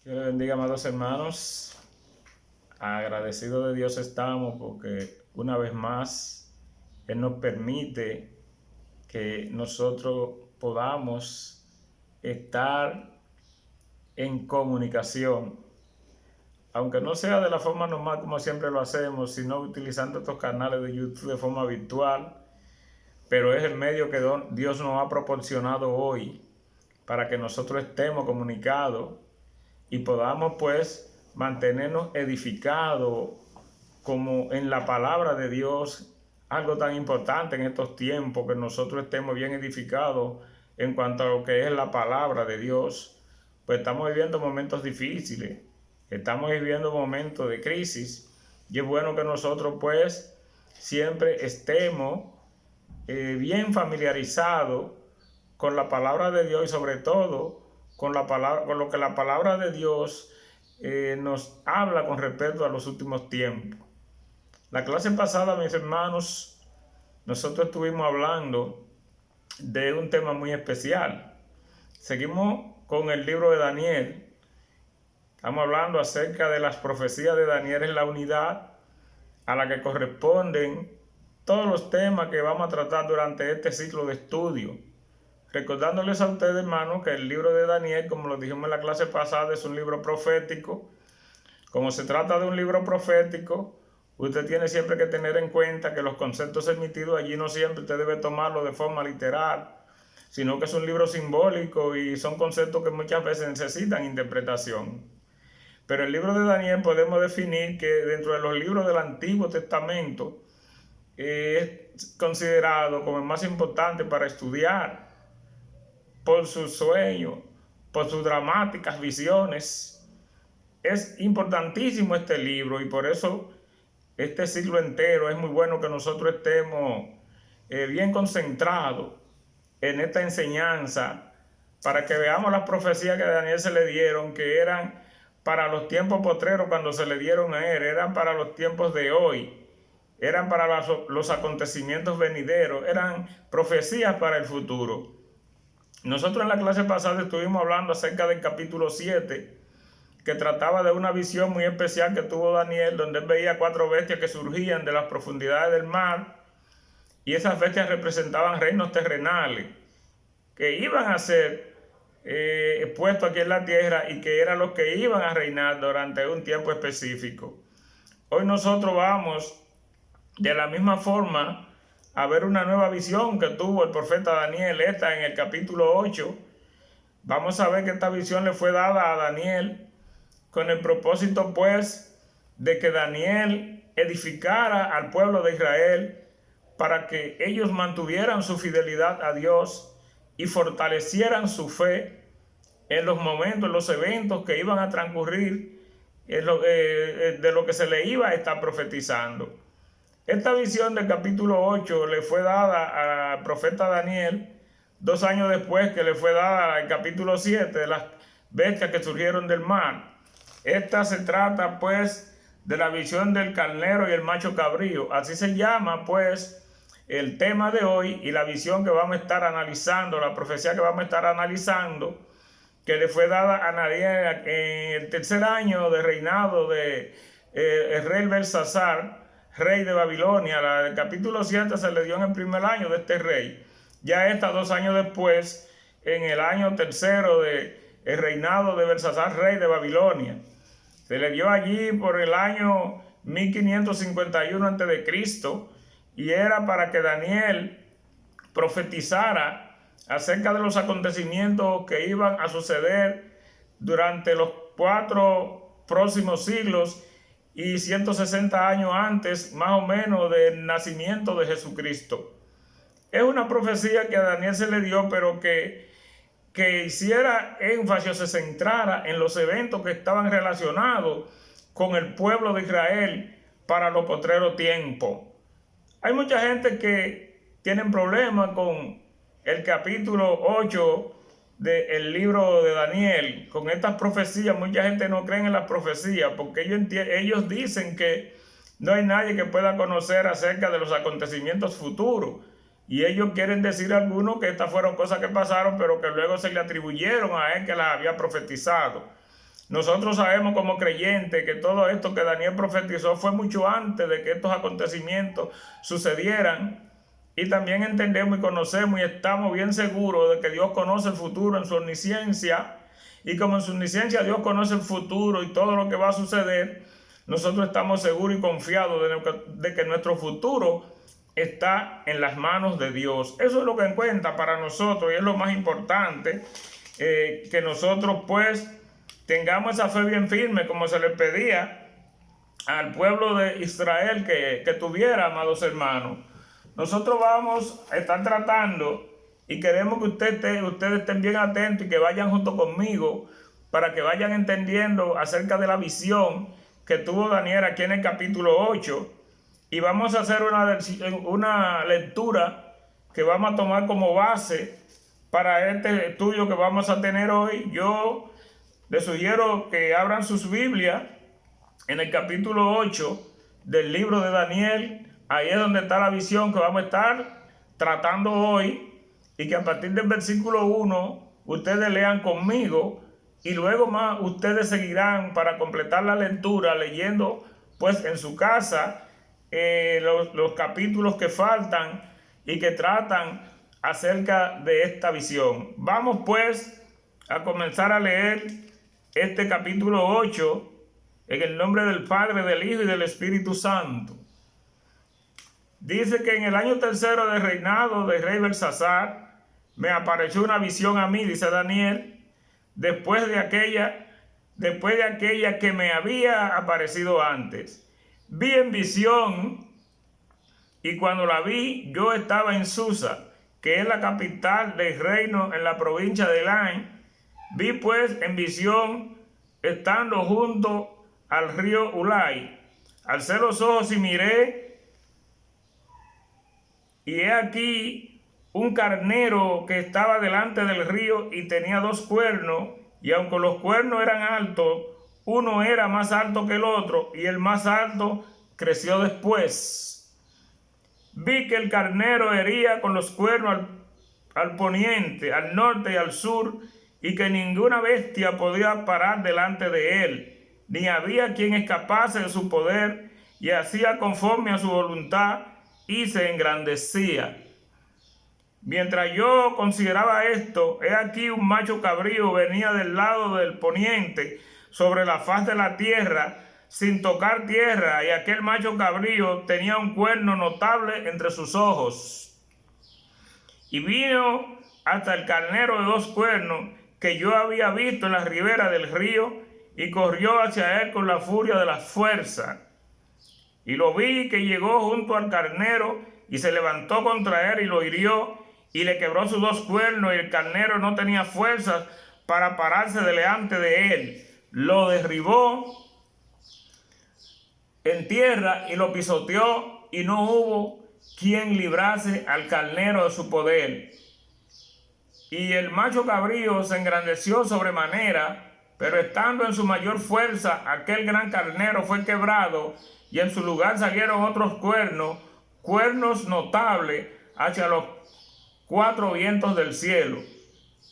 Dios le bendiga, amados hermanos. Agradecidos de Dios estamos porque una vez más Él nos permite que nosotros podamos estar en comunicación, aunque no sea de la forma normal como siempre lo hacemos, sino utilizando estos canales de YouTube de forma virtual, pero es el medio que Dios nos ha proporcionado hoy para que nosotros estemos comunicados y podamos pues mantenernos edificados como en la palabra de Dios, algo tan importante en estos tiempos, que nosotros estemos bien edificados en cuanto a lo que es la palabra de Dios. Pues estamos viviendo momentos difíciles, estamos viviendo momentos de crisis, y es bueno que nosotros pues siempre estemos bien familiarizados con la palabra de Dios y sobre todo con lo que la palabra de Dios nos habla con respecto a los últimos tiempos. La clase pasada, mis hermanos, nosotros estuvimos hablando de un tema muy especial. Seguimos con el libro de Daniel. Estamos hablando acerca de las profecías de Daniel en la unidad a la que corresponden todos los temas que vamos a tratar durante este ciclo de estudio. Recordándoles a ustedes, hermanos, que el libro de Daniel, como lo dijimos en la clase pasada, es un libro profético. Como se trata de un libro profético, usted tiene siempre que tener en cuenta que los conceptos emitidos allí no siempre usted debe tomarlo de forma literal, sino que es un libro simbólico y son conceptos que muchas veces necesitan interpretación. Pero el libro de Daniel podemos definir que dentro de los libros del Antiguo Testamento es considerado como el más importante para estudiar por sus sueños, por sus dramáticas visiones. Es importantísimo este libro y por eso este ciclo entero es muy bueno que nosotros estemos bien concentrados en esta enseñanza para que veamos las profecías que a Daniel se le dieron, que eran para los tiempos postreros cuando se le dieron a él, eran para los tiempos de hoy, eran para los acontecimientos venideros, eran profecías para el futuro. Nosotros en la clase pasada estuvimos hablando acerca del capítulo 7, que trataba de una visión muy especial que tuvo Daniel, donde él veía 4 bestias que surgían de las profundidades del mar, y esas bestias representaban reinos terrenales que iban a ser puestos aquí en la tierra y que eran los que iban a reinar durante un tiempo específico. Hoy nosotros vamos de la misma forma a ver una nueva visión que tuvo el profeta Daniel, esta en el capítulo 8. Vamos a ver que esta visión le fue dada a Daniel con el propósito pues de que Daniel edificara al pueblo de Israel para que ellos mantuvieran su fidelidad a Dios y fortalecieran su fe en los momentos, en los eventos que iban a transcurrir, de lo que se le iba a estar profetizando. Esta visión del capítulo 8 le fue dada al profeta Daniel 2 años después que le fue dada al capítulo 7 de las bestias que surgieron del mar. Esta se trata pues de la visión del carnero y el macho cabrío. Así se llama pues el tema de hoy y la visión que vamos a estar analizando, la profecía que vamos a estar analizando, que le fue dada a Daniel en el 3er año de reinado de el rey Belsasar, rey de Babilonia. El capítulo 7 se le dio en el 1er año de este rey. Ya está 2 años después, en el año 3er de el reinado de Belsasar, rey de Babilonia. Se le dio allí por el año 1551 a.C. y era para que Daniel profetizara acerca de los acontecimientos que iban a suceder durante los 4 próximos siglos y 160 años antes, más o menos, del nacimiento de Jesucristo. Es una profecía que a Daniel se le dio, pero que hiciera énfasis o se centrara en los eventos que estaban relacionados con el pueblo de Israel para los postreros tiempos. Hay mucha gente que tienen problemas con el capítulo 8 del libro de Daniel, con estas profecías. Mucha gente no cree en las profecías porque ellos dicen que no hay nadie que pueda conocer acerca de los acontecimientos futuros. Y ellos quieren decir a algunos que estas fueron cosas que pasaron, pero que luego se le atribuyeron a él que las había profetizado. Nosotros sabemos como creyentes que todo esto que Daniel profetizó fue mucho antes de que estos acontecimientos sucedieran. Y también entendemos y conocemos y estamos bien seguros de que Dios conoce el futuro en su omnisciencia. Y como en su omnisciencia Dios conoce el futuro y todo lo que va a suceder, nosotros estamos seguros y confiados de que nuestro futuro está en las manos de Dios. Eso es lo que cuenta para nosotros y es lo más importante, que nosotros pues tengamos esa fe bien firme como se le pedía al pueblo de Israel que tuviera, amados hermanos. Nosotros vamos a estar tratando y queremos que ustedes estén bien atentos y que vayan junto conmigo para que vayan entendiendo acerca de la visión que tuvo Daniel aquí en el capítulo 8. Y vamos a hacer una lectura que vamos a tomar como base para este estudio que vamos a tener hoy. Yo les sugiero que abran sus Biblias en el capítulo 8 del libro de Daniel. Ahí es donde está la visión que vamos a estar tratando hoy, y que a partir del versículo 1 ustedes lean conmigo y luego más ustedes seguirán para completar la lectura leyendo pues en su casa los capítulos que faltan y que tratan acerca de esta visión. Vamos pues a comenzar a leer este capítulo 8 en el nombre del Padre, del Hijo y del Espíritu Santo. Dice que en el año tercero del reinado del rey Belsasar me apareció una visión a mí, dice Daniel, después de aquella que me había aparecido antes. Vi en visión, y cuando la vi, yo estaba en Susa, que es la capital del reino en la provincia de Elaim. Vi pues en visión, estando junto al río Ulai. Alcé los ojos y miré, y he aquí un carnero que estaba delante del río y tenía 2 cuernos, y aunque los cuernos eran altos, uno era más alto que el otro, y el más alto creció después. Vi que el carnero hería con los cuernos al poniente, al norte y al sur, y que ninguna bestia podía parar delante de él, ni había quien escapase de su poder, y hacía conforme a su voluntad, y se engrandecía. Mientras yo consideraba esto, he aquí un macho cabrío venía del lado del poniente sobre la faz de la tierra, sin tocar tierra, y aquel macho cabrío tenía un cuerno notable entre sus ojos. Y vino hasta el carnero de 2 cuernos que yo había visto en la ribera del río, y corrió hacia él con la furia de las fuerzas. Y lo vi que llegó junto al carnero, y se levantó contra él y lo hirió, y le quebró sus 2 cuernos, y el carnero no tenía fuerzas para pararse delante de él. Lo derribó en tierra y lo pisoteó, y no hubo quien librase al carnero de su poder. Y el macho cabrío se engrandeció sobremanera, pero estando en su mayor fuerza, aquel gran carnero fue quebrado, y en su lugar salieron otros cuernos notables hacia los 4 vientos del cielo.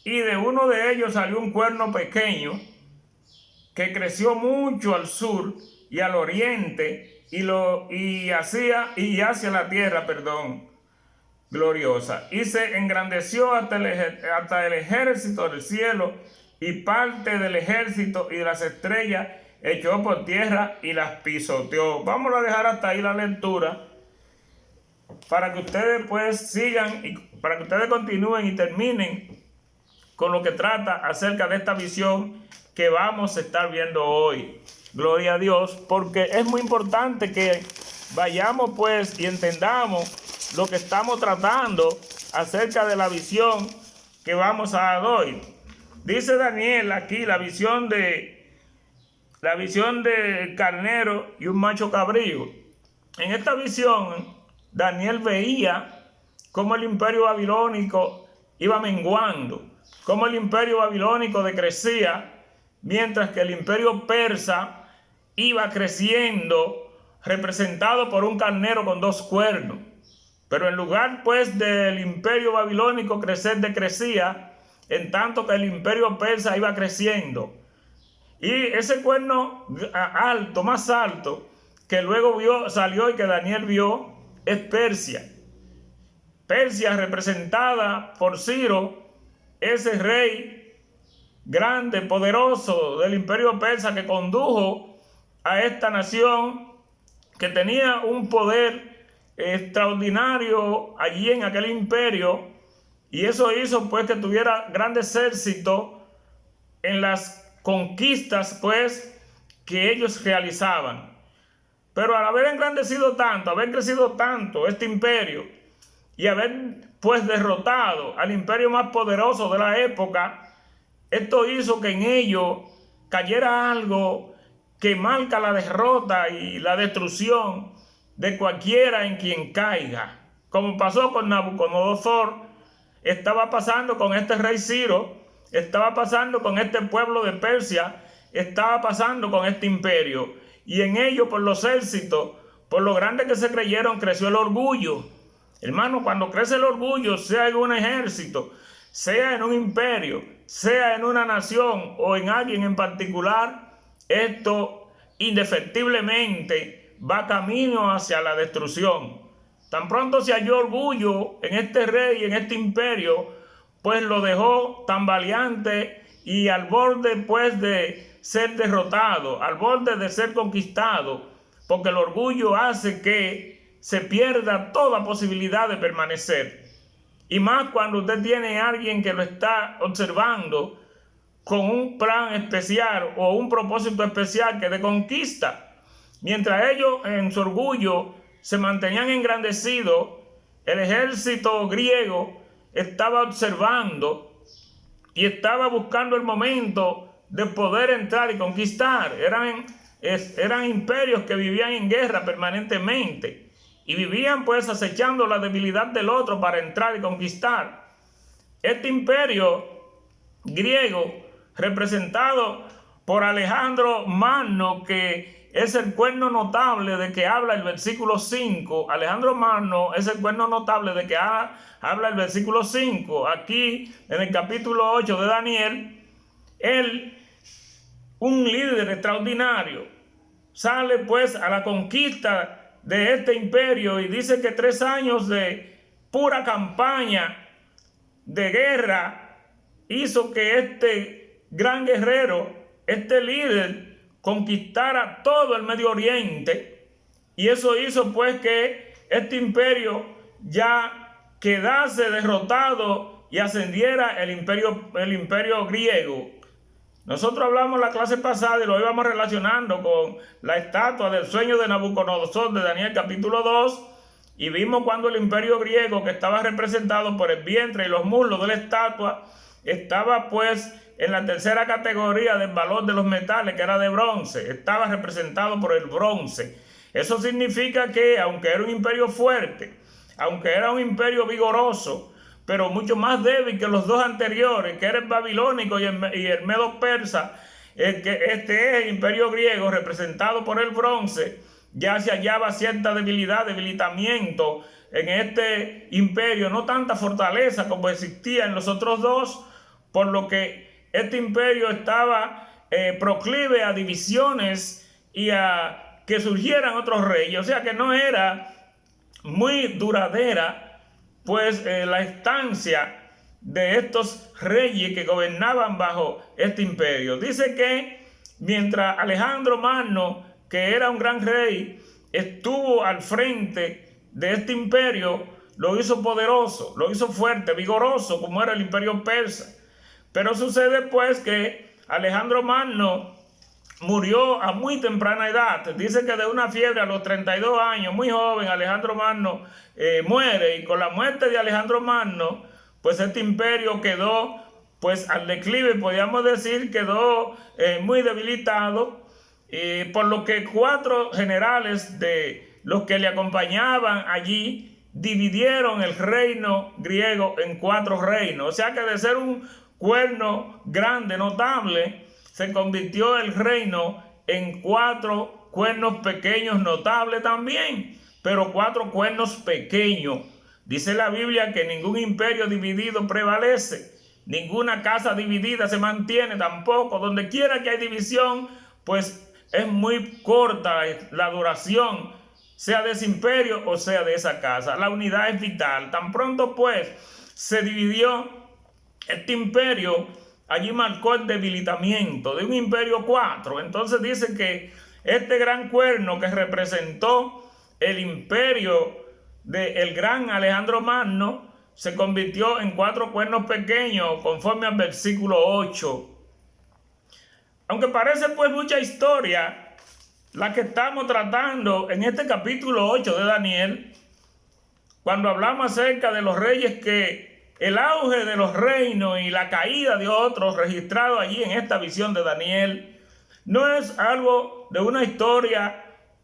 Y de uno de ellos salió un cuerno pequeño que creció mucho al sur y al oriente, y hacia la tierra, gloriosa, y se engrandeció hasta el ejército del cielo, y parte del ejército y de las estrellas echó por tierra y las pisoteó. Vamos a dejar hasta ahí la lectura para que ustedes pues sigan y para que ustedes continúen y terminen con lo que trata acerca de esta visión que vamos a estar viendo hoy. Gloria a Dios, porque es muy importante que vayamos pues y entendamos lo que estamos tratando acerca de la visión que vamos a dar hoy. Dice Daniel aquí la visión de carnero y un macho cabrío. En esta visión Daniel veía cómo el imperio babilónico iba menguando, cómo el imperio babilónico decrecía, mientras que el imperio persa iba creciendo, representado por un carnero con 2 cuernos. Pero en lugar pues del imperio babilónico crecer, decrecía, en tanto que el imperio persa iba creciendo. Y ese cuerno alto, más alto, que luego salió y que Daniel vio, es Persia. Persia representada por Ciro, ese rey grande, poderoso del imperio persa que condujo a esta nación, que tenía un poder extraordinario allí en aquel imperio, y eso hizo pues que tuviera grandes éxitos en las conquistas pues que ellos realizaban. Pero al haber engrandecido tanto, haber crecido tanto este imperio y haber pues derrotado al imperio más poderoso de la época, esto hizo que en ello cayera algo que marca la derrota y la destrucción de cualquiera en quien caiga. Como pasó con Nabucodonosor, estaba pasando con este rey Ciro, estaba pasando con este pueblo de Persia, estaba pasando con este imperio. Y en ello, por los éxitos, por lo grande que se creyeron, creció el orgullo. Hermano, cuando crece el orgullo, sea en un ejército, sea en un imperio, sea en una nación o en alguien en particular, esto indefectiblemente va camino hacia la destrucción. Tan pronto se halló orgullo en este rey, en este imperio, pues lo dejó tambaleante y al borde pues de ser derrotado, al borde de ser conquistado, porque el orgullo hace que se pierda toda posibilidad de permanecer. Y más cuando usted tiene a alguien que lo está observando con un plan especial o un propósito especial que de conquista. Mientras ellos en su orgullo se mantenían engrandecidos, el ejército griego estaba observando y estaba buscando el momento de poder entrar y conquistar. Eran imperios que vivían en guerra permanentemente y vivían pues acechando la debilidad del otro para entrar y conquistar. Este imperio griego, representado por Alejandro Magno, que es el cuerno notable de que habla el versículo 5. Alejandro Magno es el cuerno notable de que habla el versículo 5. Aquí en el capítulo 8 de Daniel, él, un líder extraordinario, sale pues a la conquista de este imperio y dice que 3 años de pura campaña de guerra hizo que este gran guerrero, este líder, conquistara todo el Medio Oriente, y eso hizo pues que este imperio ya quedase derrotado y ascendiera el imperio griego. Nosotros hablamos la clase pasada y lo íbamos relacionando con la estatua del sueño de Nabucodonosor de Daniel capítulo 2, y vimos cuando el imperio griego, que estaba representado por el vientre y los muslos de la estatua, estaba pues en la tercera categoría del valor de los metales, que era de bronce, estaba representado por el bronce. Eso significa que aunque era un imperio fuerte, aunque era un imperio vigoroso, pero mucho más débil que los dos anteriores, que era el babilónico y el medo persa, este es el imperio griego representado por el bronce, ya se hallaba cierta debilitamiento en este imperio, no tanta fortaleza como existía en los otros dos, por lo que este imperio estaba proclive a divisiones y a que surgieran otros reyes. O sea que no era muy duradera pues la estancia de estos reyes que gobernaban bajo este imperio. Dice que mientras Alejandro Magno, que era un gran rey, estuvo al frente de este imperio, lo hizo poderoso, lo hizo fuerte, vigoroso, como era el imperio persa. Pero sucede pues que Alejandro Magno murió a muy temprana edad. Dice que de una fiebre a los 32 años, muy joven, Alejandro Magno muere, y con la muerte de Alejandro Magno, pues este imperio quedó pues al declive, podríamos decir, quedó muy debilitado, por lo que 4 generales de los que le acompañaban allí dividieron el reino griego en 4 reinos. O sea que de ser un cuerno grande, notable, se convirtió el reino en 4 cuernos pequeños, notables también, pero 4 cuernos pequeños. Dice la Biblia que ningún imperio dividido prevalece. Ninguna casa dividida se mantiene tampoco. Donde quiera que hay división, pues es muy corta la duración, sea de ese imperio o sea de esa casa. La unidad es vital. Tan pronto pues se dividió este imperio, allí marcó el debilitamiento de un imperio 4. Entonces dice que este gran cuerno que representó el imperio del gran Alejandro Magno se convirtió en 4 cuernos pequeños conforme al versículo 8. Aunque parece pues mucha historia la que estamos tratando en este capítulo 8 de Daniel, cuando hablamos acerca de los reyes, que el auge de los reinos y la caída de otros registrado allí en esta visión de Daniel, no es algo de una historia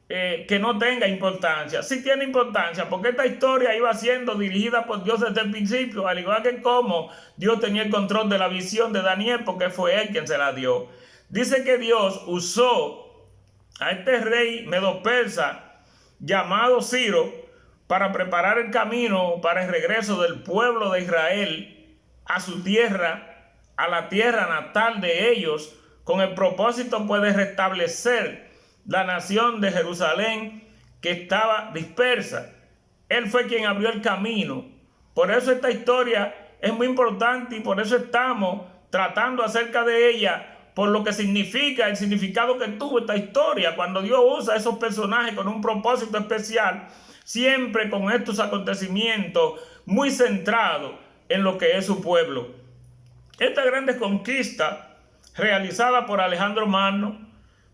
que no tenga importancia. Sí tiene importancia, porque esta historia iba siendo dirigida por Dios desde el principio, al igual que como Dios tenía el control de la visión de Daniel, porque fue él quien se la dio. Dice que Dios usó a este rey medo-persa llamado Ciro para preparar el camino para el regreso del pueblo de Israel a su tierra, a la tierra natal de ellos, con el propósito pues de restablecer la nación de Jerusalén que estaba dispersa. Él fue quien abrió el camino. Por eso esta historia es muy importante y por eso estamos tratando acerca de ella, por lo que significa, el significado que tuvo esta historia, cuando Dios usa esos personajes con un propósito especial, siempre con estos acontecimientos muy centrados en lo que es su pueblo. Estas grandes conquistas realizadas por Alejandro Magno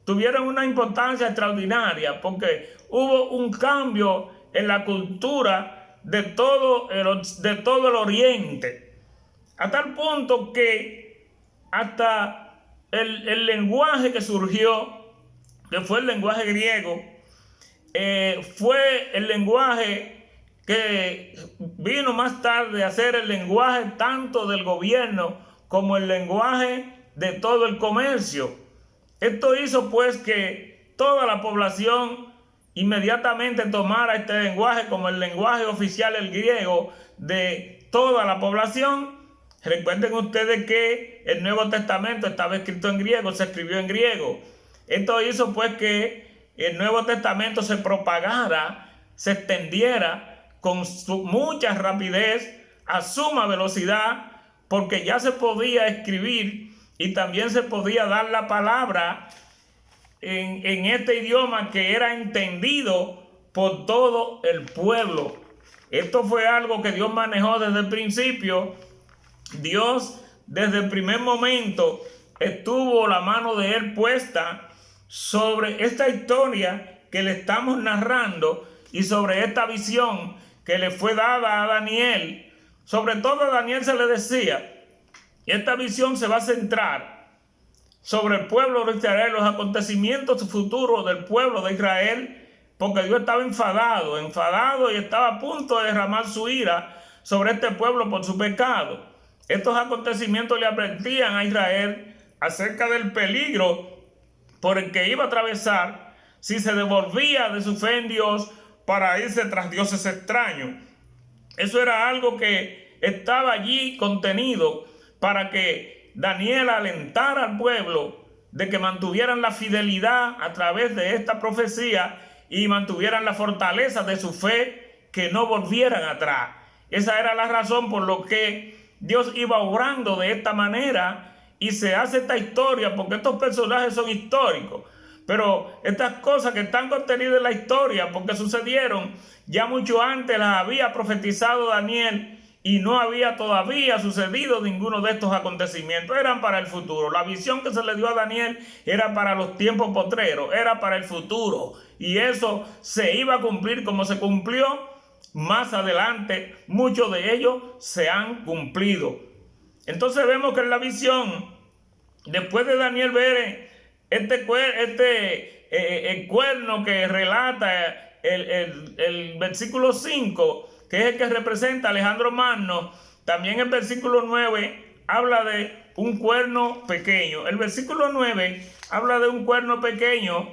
tuvieron una importancia extraordinaria porque hubo un cambio en la cultura de todo el Oriente, a tal punto que hasta el lenguaje que surgió, que fue el lenguaje griego, fue el lenguaje que vino más tarde a ser el lenguaje tanto del gobierno como el lenguaje de todo el comercio. Esto hizo pues que toda la población inmediatamente tomara este lenguaje como el lenguaje oficial, el griego, de toda la población. Recuerden ustedes que el Nuevo Testamento estaba escrito en griego, se escribió en griego. Esto hizo pues que el Nuevo Testamento se propagara, se extendiera con mucha rapidez, a suma velocidad, porque ya se podía escribir y también se podía dar la palabra en este idioma que era entendido por todo el pueblo. Esto fue algo que Dios manejó desde el principio. Dios desde el primer momento estuvo la mano de él puesta sobre esta historia que le estamos narrando y sobre esta visión que le fue dada a Daniel. Sobre todo a Daniel se le decía, esta visión se va a centrar sobre el pueblo de Israel, los acontecimientos futuros del pueblo de Israel, porque Dios estaba enfadado y estaba a punto de derramar su ira sobre este pueblo por su pecado. Estos acontecimientos le advertían a Israel acerca del peligro por el que iba a atravesar si se devolvía de su fe en Dios para irse tras dioses extraños. Eso era algo que estaba allí contenido para que Daniel alentara al pueblo de que mantuvieran la fidelidad a través de esta profecía y mantuvieran la fortaleza de su fe, que no volvieran atrás. Esa era la razón por lo que Dios iba obrando de esta manera y se hace esta historia, porque estos personajes son históricos. Pero estas cosas que están contenidas en la historia, porque sucedieron ya mucho antes, las había profetizado Daniel y no había todavía sucedido ninguno de estos acontecimientos. Eran para el futuro. La visión que se le dio a Daniel era para los tiempos postreros, era para el futuro. Y eso se iba a cumplir como se cumplió más adelante. Muchos de ellos se han cumplido. Entonces vemos que en la visión, después de Daniel ver el cuerno que relata el versículo 5, que es el que representa a Alejandro Magno, también el versículo 9 habla de un cuerno pequeño. El versículo 9 habla de un cuerno pequeño,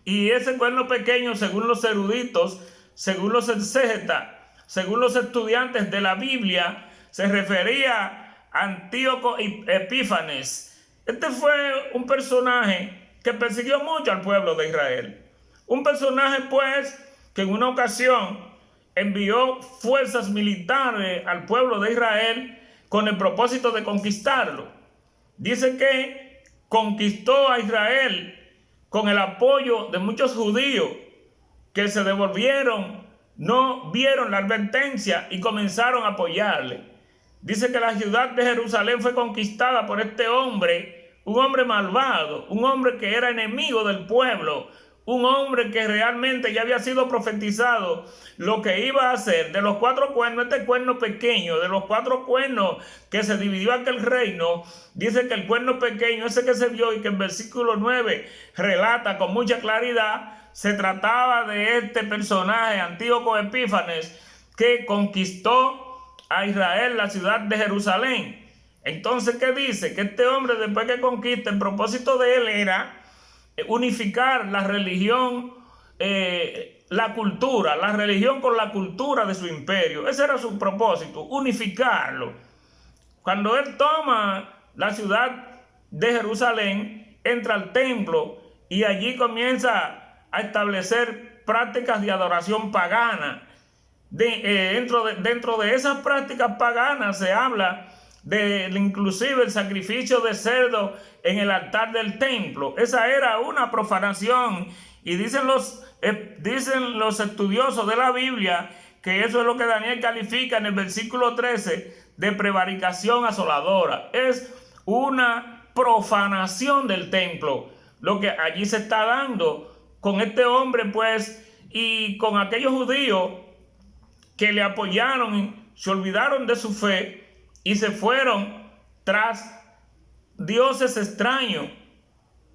y ese cuerno pequeño, según los eruditos, según los exégetas, según los estudiantes de la Biblia, se refería Antíoco Epífanes. Este fue un personaje que persiguió mucho al pueblo de Israel. Un personaje, pues, que en una ocasión envió fuerzas militares al pueblo de Israel con el propósito de conquistarlo. Dice que conquistó a Israel con el apoyo de muchos judíos que se devolvieron, no vieron la advertencia y comenzaron a apoyarle. Dice que la ciudad de Jerusalén fue conquistada por este hombre, un hombre malvado, un hombre que era enemigo del pueblo, un hombre que realmente ya había sido profetizado lo que iba a hacer. De los 4 cuernos, este cuerno pequeño, de los 4 cuernos que se dividió aquel reino, dice que el cuerno pequeño, ese que se vio y que en versículo 9 relata con mucha claridad, se trataba de este personaje, Antíoco Epífanes, que conquistó a Israel, la ciudad de Jerusalén. Entonces, ¿qué dice? Que este hombre, después que conquista, el propósito de él era unificar la religión, la cultura, la religión con la cultura de su imperio. Ese era su propósito, unificarlo. Cuando él toma la ciudad de Jerusalén, entra al templo y allí comienza a establecer prácticas de adoración pagana. Dentro de esas prácticas paganas se habla de inclusive el sacrificio de cerdo en el altar del templo. Esa era una profanación, y dicen los estudiosos de la Biblia que eso es lo que Daniel califica en el versículo 13 de prevaricación asoladora. Es una profanación del templo lo que allí se está dando con este hombre, pues, y con aquellos judíos que le apoyaron y se olvidaron de su fe y se fueron tras dioses extraños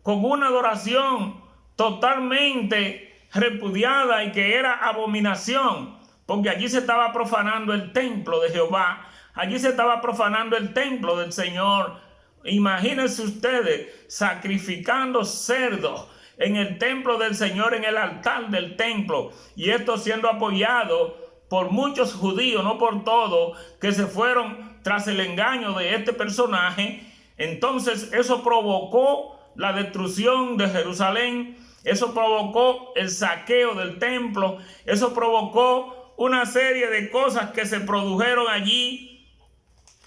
con una adoración totalmente repudiada y que era abominación, porque allí se estaba profanando el templo de Jehová, allí se estaba profanando el templo del Señor. Imagínense ustedes sacrificando cerdos en el templo del Señor, en el altar del templo, y esto siendo apoyado por muchos judíos, no por todos, que se fueron tras el engaño de este personaje. Entonces eso provocó la destrucción de Jerusalén, eso provocó el saqueo del templo, eso provocó una serie de cosas que se produjeron allí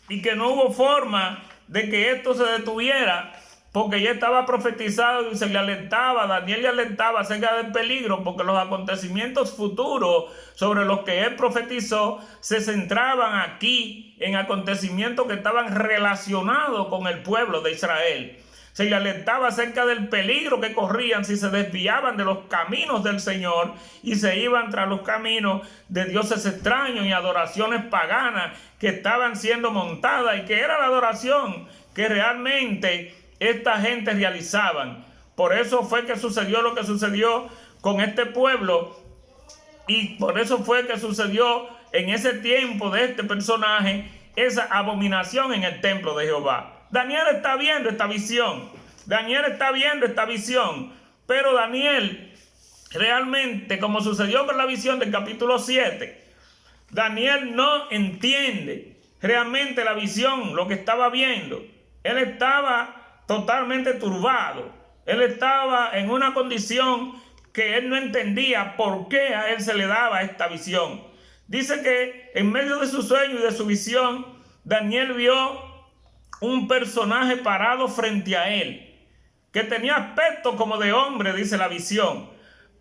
y que no hubo forma de que esto se detuviera, porque ya estaba profetizado y se le alentaba, Daniel le alentaba acerca del peligro, porque los acontecimientos futuros sobre los que él profetizó se centraban aquí en acontecimientos que estaban relacionados con el pueblo de Israel. Se le alentaba acerca del peligro que corrían si se desviaban de los caminos del Señor y se iban tras los caminos de dioses extraños y adoraciones paganas que estaban siendo montadas, y que era la adoración que realmente esta gente realizaban. Por eso fue que sucedió lo que sucedió con este pueblo, y por eso fue que sucedió en ese tiempo de este personaje esa abominación en el templo de Jehová. Daniel está viendo esta visión. Daniel está viendo esta visión. Pero Daniel realmente, como sucedió con la visión del capítulo 7, Daniel no entiende realmente la visión, lo que estaba viendo. Él estaba totalmente turbado. Él estaba en una condición que él no entendía por qué a él se le daba esta visión. Dice que en medio de su sueño y de su visión, Daniel vio un personaje parado frente a él, que tenía aspecto como de hombre, dice la visión,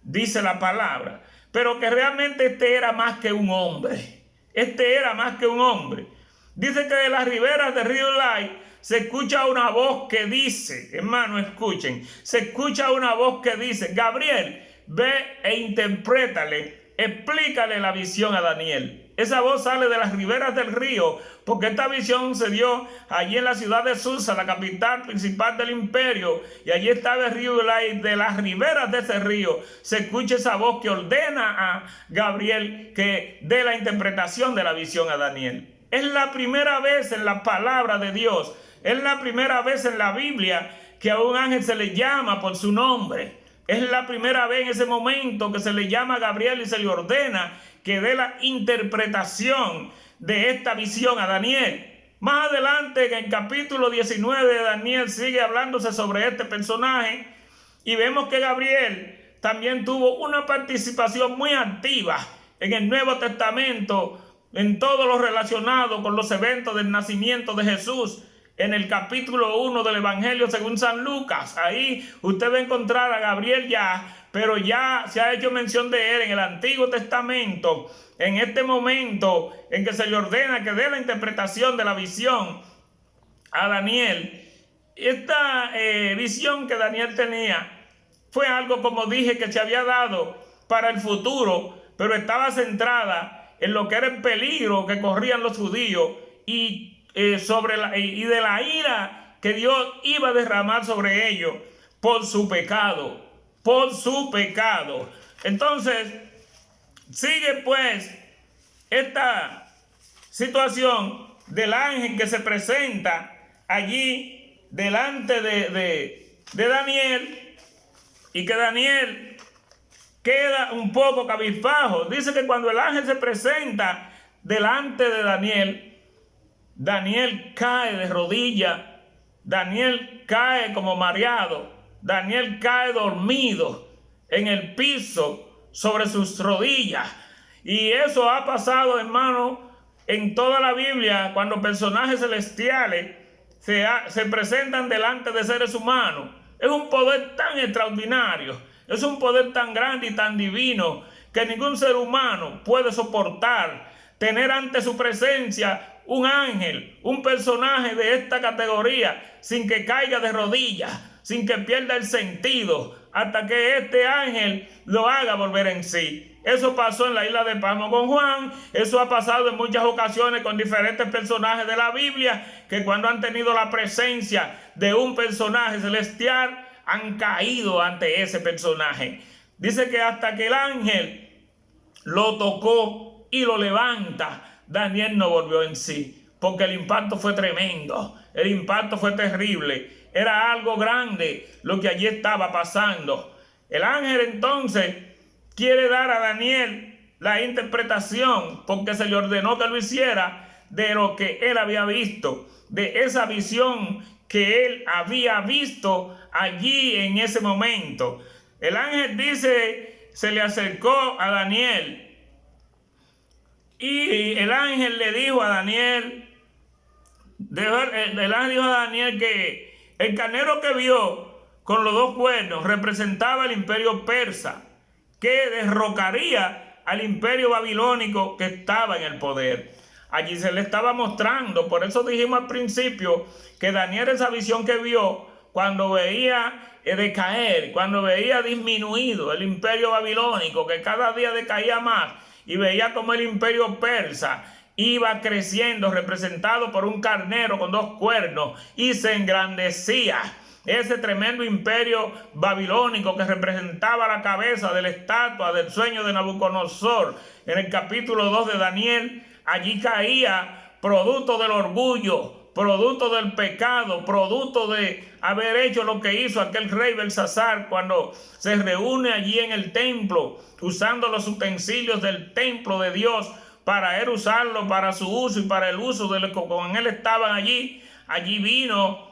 dice la palabra, pero que realmente este era más que un hombre. Este era más que un hombre. Dice que de las riberas del río Ulai se escucha una voz que dice, hermano, escuchen, se escucha una voz que dice: Gabriel, ve e interprétale, explícale la visión a Daniel. Esa voz sale de las riberas del río, porque esta visión se dio allí en la ciudad de Susa, la capital principal del imperio, y allí estaba el río Ulai. De las riberas de ese río se escucha esa voz que ordena a Gabriel que dé la interpretación de la visión a Daniel. Es la primera vez en la palabra de Dios, es la primera vez en la Biblia que a un ángel se le llama por su nombre. Es la primera vez en ese momento que se le llama a Gabriel y se le ordena que dé la interpretación de esta visión a Daniel. Más adelante, en el capítulo 19 de Daniel, sigue hablándose sobre este personaje y vemos que Gabriel también tuvo una participación muy activa en el Nuevo Testamento, en todo lo relacionado con los eventos del nacimiento de Jesús. En el capítulo 1 del Evangelio según San Lucas, ahí usted va a encontrar a Gabriel pero ya se ha hecho mención de él en el Antiguo Testamento, en este momento en que se le ordena que dé la interpretación de la visión a Daniel. Esta visión que Daniel tenía fue algo, como dije, que se había dado para el futuro, pero estaba centrada en lo que era el peligro que corrían los judíos y de la ira que Dios iba a derramar sobre ellos por su pecado. Entonces, sigue pues esta situación del ángel que se presenta allí delante de Daniel, y que Daniel queda un poco cabizbajo. Dice que cuando el ángel se presenta delante de Daniel, Daniel cae de rodillas, Daniel cae como mareado, Daniel cae dormido en el piso sobre sus rodillas. Y eso ha pasado, hermano, en toda la Biblia, cuando personajes celestiales se presentan delante de seres humanos. Es un poder tan extraordinario, es un poder tan grande y tan divino que ningún ser humano puede soportar tener ante su presencia un ángel, un personaje de esta categoría, sin que caiga de rodillas, sin que pierda el sentido, hasta que este ángel lo haga volver en sí. Eso pasó en la isla de Patmos con Juan, eso ha pasado en muchas ocasiones con diferentes personajes de la Biblia, que cuando han tenido la presencia de un personaje celestial, han caído ante ese personaje. Dice que hasta que el ángel lo tocó y lo levanta, Daniel no volvió en sí, porque el impacto fue tremendo, el impacto fue terrible, era algo grande lo que allí estaba pasando. El ángel entonces quiere dar a Daniel la interpretación, porque se le ordenó que lo hiciera, de lo que él había visto, de esa visión que él había visto allí en ese momento. El ángel dice, se le acercó a Daniel y el ángel le dijo a Daniel, el ángel dijo a Daniel que el carnero que vio con los dos cuernos representaba el imperio persa, que derrocaría al imperio babilónico que estaba en el poder. Allí se le estaba mostrando, por eso dijimos al principio que Daniel, esa visión que vio cuando veía decaer, cuando veía disminuido el imperio babilónico, que cada día decaía más, y veía como el imperio persa iba creciendo, representado por un carnero con dos cuernos, y se engrandecía. Ese tremendo imperio babilónico que representaba la cabeza de la estatua del sueño de Nabucodonosor. En el capítulo 2 de Daniel, allí caía producto del orgullo, producto del pecado, producto de haber hecho lo que hizo aquel rey Belsasar cuando se reúne allí en el templo, usando los utensilios del templo de Dios para él usarlo para su uso y para el uso de los que con él estaban allí. Allí vino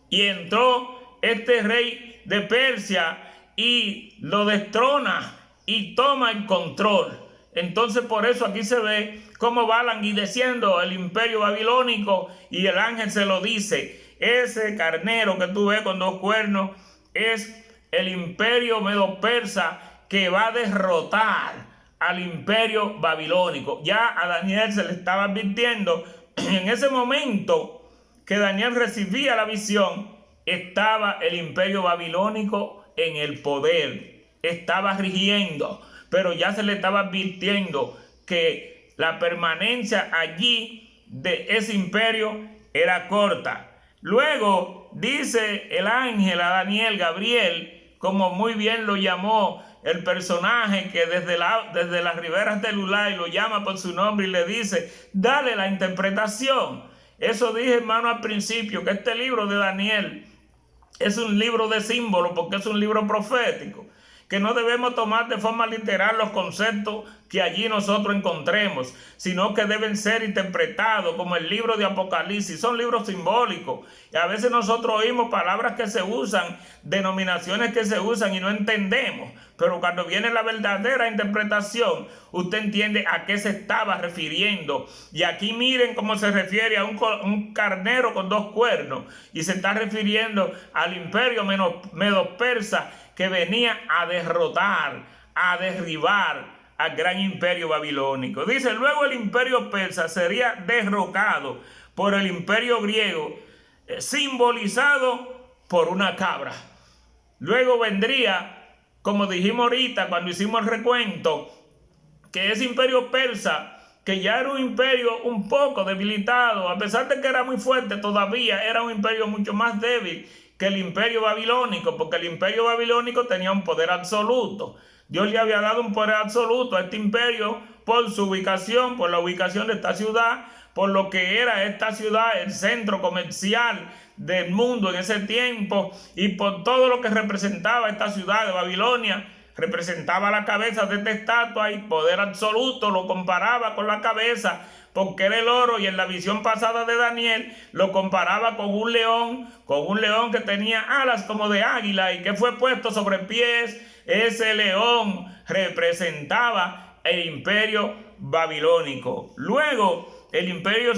y entró este rey de Persia y lo destrona y toma el control. Entonces por eso aquí se ve cómo va languideciendo el imperio babilónico, y el ángel se lo dice: ese carnero que tú ves con dos cuernos es el imperio medo-persa que va a derrotar al imperio babilónico. Ya a Daniel se le estaba advirtiendo en ese momento que Daniel recibía la visión, estaba el imperio babilónico en el poder, estaba rigiendo, pero ya se le estaba advirtiendo que la permanencia allí de ese imperio era corta. Luego dice el ángel a Daniel, Gabriel, como muy bien lo llamó el personaje que desde las riberas del Ulai lo llama por su nombre y le dice: dale la interpretación. Eso dije, hermano, al principio, que este libro de Daniel es un libro de símbolos, porque es un libro profético, que no debemos tomar de forma literal los conceptos que allí nosotros encontremos, sino que deben ser interpretados como el libro de Apocalipsis. Son libros simbólicos y a veces nosotros oímos palabras que se usan, denominaciones que se usan y no entendemos, pero cuando viene la verdadera interpretación, usted entiende a qué se estaba refiriendo. Y aquí miren cómo se refiere a un carnero con 2 cuernos, y se está refiriendo al imperio medo-persa que venía a derrotar, a derribar al gran imperio babilónico. Dice, luego el imperio persa sería derrocado por el imperio griego, simbolizado por una cabra. Luego vendría, como dijimos ahorita cuando hicimos el recuento, que ese imperio persa, que ya era un imperio un poco debilitado, a pesar de que era muy fuerte, todavía era un imperio mucho más débil que el imperio babilónico, porque el imperio babilónico tenía un poder absoluto. Dios le había dado un poder absoluto a este imperio por su ubicación, por la ubicación de esta ciudad, por lo que era esta ciudad el centro comercial del mundo en ese tiempo, y por todo lo que representaba esta ciudad de Babilonia. Representaba la cabeza de esta estatua y poder absoluto, lo comparaba con la cabeza porque era el oro, y en la visión pasada de Daniel lo comparaba con un león que tenía alas como de águila y que fue puesto sobre pies. Ese león representaba el imperio babilónico. Luego el imperio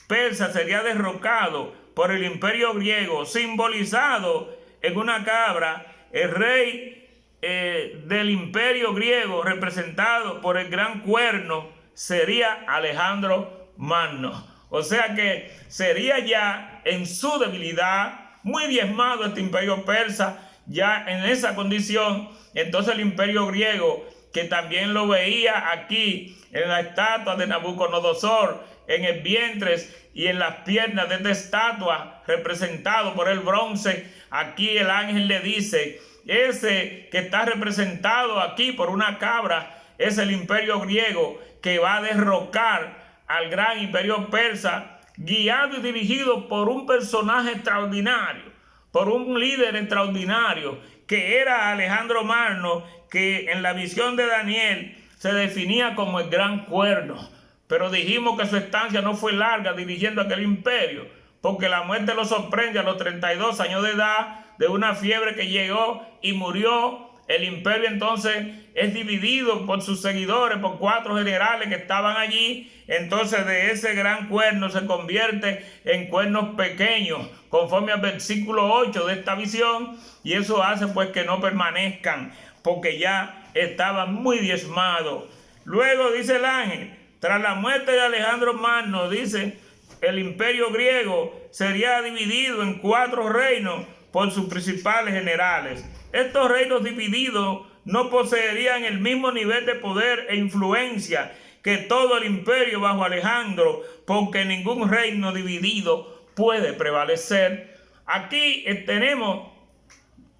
persa sería derrocado por el imperio griego, simbolizado en una cabra. El rey del imperio griego, representado por el gran cuerno, sería Alejandro Magno. O sea que sería ya en su debilidad, muy diezmado este imperio persa, ya en esa condición. Entonces el imperio griego, que también lo veía aquí en la estatua de Nabucodonosor, en el vientre y en las piernas de esta estatua, representado por el bronce, aquí el ángel le dice, ese que está representado aquí por una cabra es el imperio griego que va a derrocar al gran imperio persa, guiado y dirigido por un personaje extraordinario, por un líder extraordinario, que era Alejandro Magno, que en la visión de Daniel se definía como el gran cuerno. Pero dijimos que su estancia no fue larga dirigiendo aquel imperio, porque la muerte lo sorprende a los 32 años de edad, de una fiebre que llegó y murió. El imperio entonces es dividido por sus seguidores, por 4 generales que estaban allí. Entonces de ese gran cuerno se convierte en cuernos pequeños, conforme al versículo 8 de esta visión, y eso hace pues que no permanezcan, porque ya estaban muy diezmados. Luego dice el ángel, tras la muerte de Alejandro Magno, dice, el imperio griego sería dividido en 4 reinos por sus principales generales. Estos reinos divididos no poseerían el mismo nivel de poder e influencia que todo el imperio bajo Alejandro, porque ningún reino dividido puede prevalecer. Aquí tenemos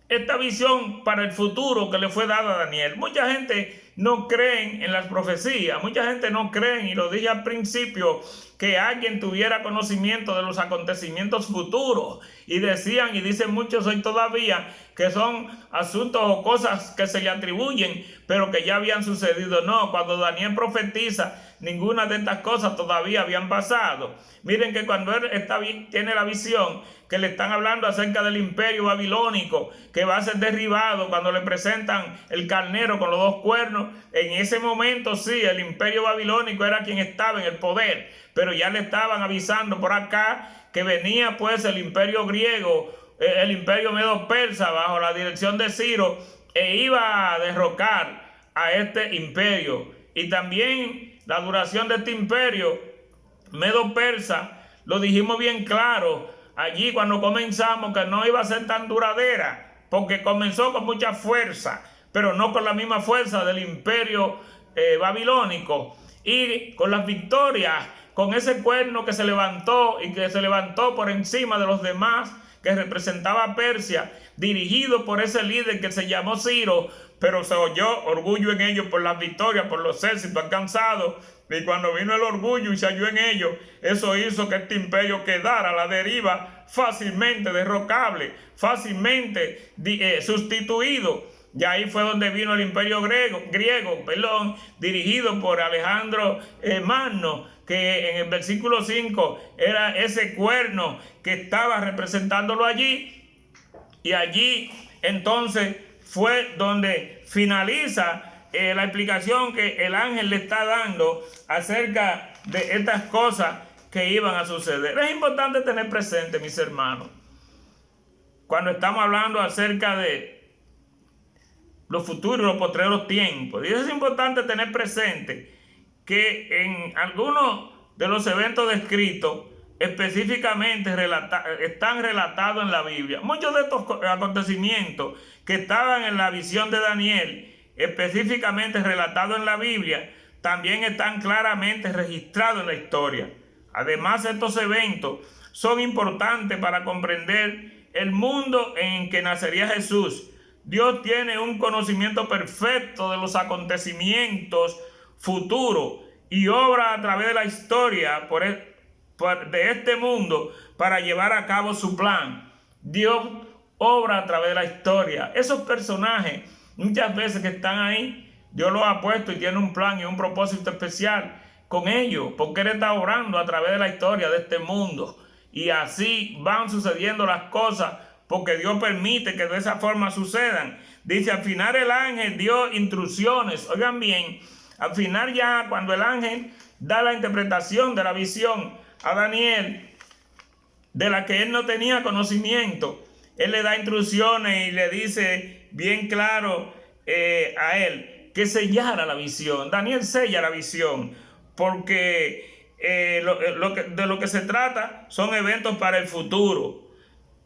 esta visión para el futuro que le fue dada a Daniel. Mucha gente no cree en las profecías, mucha gente no cree, y lo dije al principio, que alguien tuviera conocimiento de los acontecimientos futuros, y decían y dicen muchos hoy todavía que son asuntos o cosas que se le atribuyen, pero que ya habían sucedido. No, cuando Daniel profetiza, ninguna de estas cosas todavía habían pasado. Miren que cuando él tiene la visión, que le están hablando acerca del imperio babilónico, que va a ser derribado cuando le presentan el carnero con los 2 cuernos, en ese momento sí, el imperio babilónico era quien estaba en el poder, pero ya le estaban avisando por acá que venía pues el imperio griego, el imperio medo-persa bajo la dirección de Ciro, e iba a derrocar a este imperio. Y también la duración de este imperio medo-persa, lo dijimos bien claro allí cuando comenzamos, que no iba a ser tan duradera, porque comenzó con mucha fuerza, pero no con la misma fuerza del imperio babilónico, y con las victorias, con ese cuerno que se levantó y que se levantó por encima de los demás, que representaba a Persia, dirigido por ese líder que se llamó Ciro, pero se oyó orgullo en ellos por las victorias, por los éxitos alcanzados. Y cuando vino el orgullo y se halló en ellos, eso hizo que este imperio quedara a la deriva, fácilmente derrocable, fácilmente sustituido. Y ahí fue donde vino el imperio griego, dirigido por Alejandro Magno, que en el versículo 5 era ese cuerno que estaba representándolo allí. Y allí entonces fue donde finaliza la explicación que el ángel le está dando acerca de estas cosas que iban a suceder. Es importante tener presente, mis hermanos, cuando estamos hablando acerca de los futuros y los postreros tiempos. Y es importante tener presente que en algunos de los eventos descritos específicamente están relatados en la Biblia. Muchos de estos acontecimientos que estaban en la visión de Daniel, específicamente relatados en la Biblia, también están claramente registrados en la historia. Además, estos eventos son importantes para comprender el mundo en que nacería Jesús. Dios tiene un conocimiento perfecto de los acontecimientos futuros y obra a través de la historia de este mundo para llevar a cabo su plan. Dios obra a través de la historia. Esos personajes, muchas veces que están ahí, Dios los ha puesto y tiene un plan y un propósito especial con ellos, porque Él está obrando a través de la historia de este mundo. Y así van sucediendo las cosas, porque Dios permite que de esa forma sucedan. Dice, al final el ángel dio instrucciones. Oigan bien, al final ya cuando el ángel da la interpretación de la visión a Daniel, de la que él no tenía conocimiento, él le da instrucciones y le dice bien claro a él que sellara la visión. Daniel sella la visión, porque de lo que se trata son eventos para el futuro.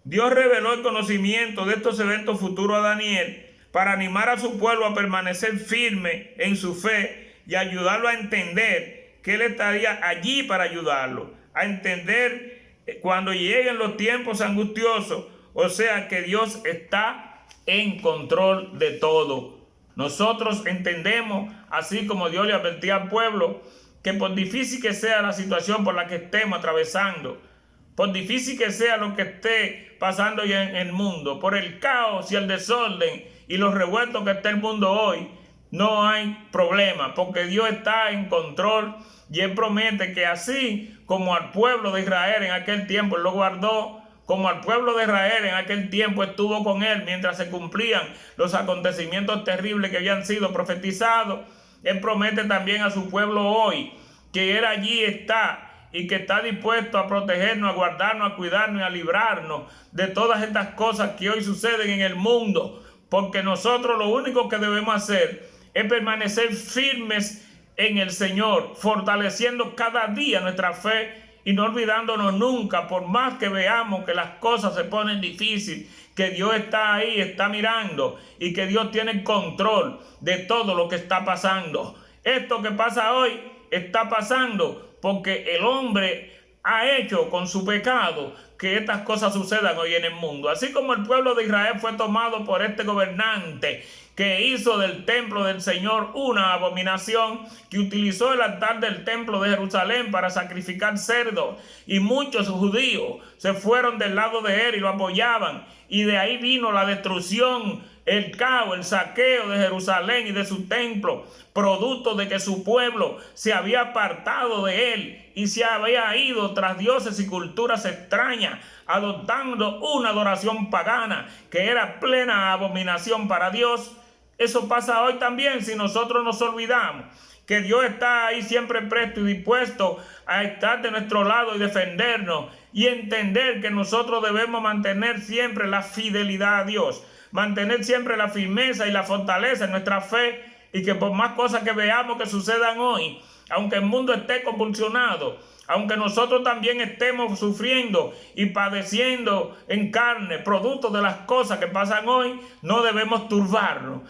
Dios reveló el conocimiento de estos eventos futuros a Daniel para animar a su pueblo a permanecer firme en su fe y ayudarlo a entender que Él estaría allí para ayudarlo, a entender cuando lleguen los tiempos angustiosos, o sea que Dios está en control de todo. Nosotros entendemos, así como Dios le advertía al pueblo, que por difícil que sea la situación por la que estemos atravesando, por difícil que sea lo que esté pasando ya en el mundo, por el caos y el desorden y los revueltos que está el mundo hoy, no hay problema, porque Dios está en control y Él promete que así como al pueblo de Israel en aquel tiempo Él lo guardó, como al pueblo de Israel en aquel tiempo estuvo con Él mientras se cumplían los acontecimientos terribles que habían sido profetizados, Él promete también a su pueblo hoy que Él allí está y que está dispuesto a protegernos, a guardarnos, a cuidarnos y a librarnos de todas estas cosas que hoy suceden en el mundo, porque nosotros lo único que debemos hacer es permanecer firmes en el Señor, fortaleciendo cada día nuestra fe y no olvidándonos nunca, por más que veamos que las cosas se ponen difíciles, que Dios está ahí, está mirando y que Dios tiene el control de todo lo que está pasando. Esto que pasa hoy está pasando porque el hombre ha hecho con su pecado que estas cosas sucedan hoy en el mundo. Así como el pueblo de Israel fue tomado por este gobernante que hizo del templo del Señor una abominación, que utilizó el altar del templo de Jerusalén para sacrificar cerdos, y muchos judíos se fueron del lado de él y lo apoyaban, y de ahí vino la destrucción, el caos, el saqueo de Jerusalén y de su templo, producto de que su pueblo se había apartado de él y se había ido tras dioses y culturas extrañas, adoptando una adoración pagana que era plena abominación para Dios. Eso pasa hoy también si nosotros nos olvidamos que Dios está ahí siempre presto y dispuesto a estar de nuestro lado y defendernos, y entender que nosotros debemos mantener siempre la fidelidad a Dios, mantener siempre la firmeza y la fortaleza en nuestra fe, y que por más cosas que veamos que sucedan hoy, aunque el mundo esté convulsionado, aunque nosotros también estemos sufriendo y padeciendo en carne, producto de las cosas que pasan hoy, no debemos turbarnos,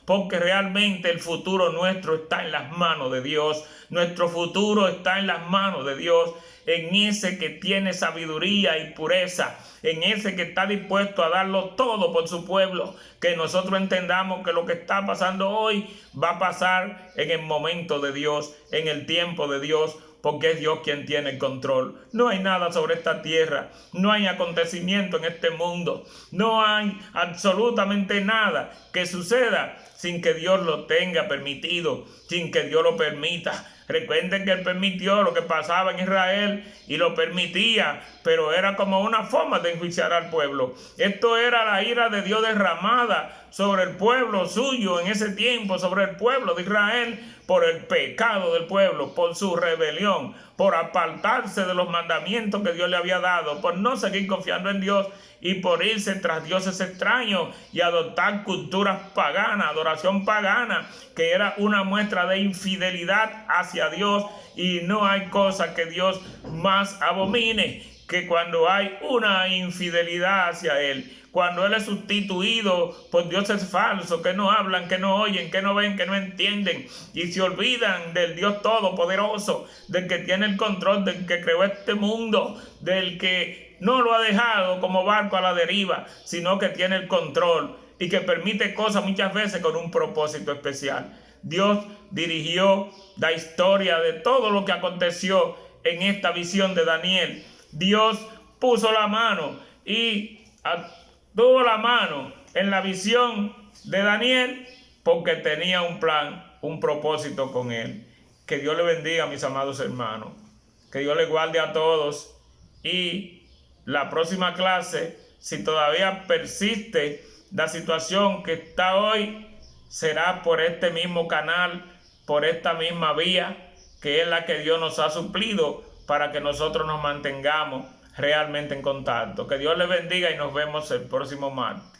porque realmente el futuro nuestro está en las manos de Dios. Nuestro futuro está en las manos de Dios, en ese que tiene sabiduría y pureza, en ese que está dispuesto a darlo todo por su pueblo. Que nosotros entendamos que lo que está pasando hoy va a pasar en el momento de Dios, en el tiempo de Dios, porque es Dios quien tiene el control. No hay nada sobre esta tierra, no hay acontecimiento en este mundo, no hay absolutamente nada que suceda sin que Dios lo tenga permitido, sin que Dios lo permita. Recuerden que Él permitió lo que pasaba en Israel y lo permitía, pero era como una forma de enjuiciar al pueblo. Esto era la ira de Dios derramada sobre el pueblo suyo en ese tiempo, sobre el pueblo de Israel, por el pecado del pueblo, por su rebelión, por apartarse de los mandamientos que Dios le había dado, por no seguir confiando en Dios y por irse tras dioses extraños y adoptar culturas paganas, adoración pagana, que era una muestra de infidelidad hacia Dios. Y no hay cosa que Dios más abomine que cuando hay una infidelidad hacia Él. Cuando Él es sustituido por dioses falsos que no hablan, que no oyen, que no ven, que no entienden y se olvidan del Dios todopoderoso, del que tiene el control, del que creó este mundo, del que no lo ha dejado como barco a la deriva, sino que tiene el control y que permite cosas muchas veces con un propósito especial. Dios dirigió la historia de todo lo que aconteció en esta visión de Daniel. Dios puso la mano y tuvo la mano en la visión de Daniel porque tenía un plan, un propósito con él. Que Dios le bendiga, mis amados hermanos. Que Dios le guarde a todos. Y la próxima clase, si todavía persiste la situación que está hoy, será por este mismo canal, por esta misma vía, que es la que Dios nos ha suplido para que nosotros nos mantengamos realmente en contacto. Que Dios les bendiga y nos vemos el próximo martes.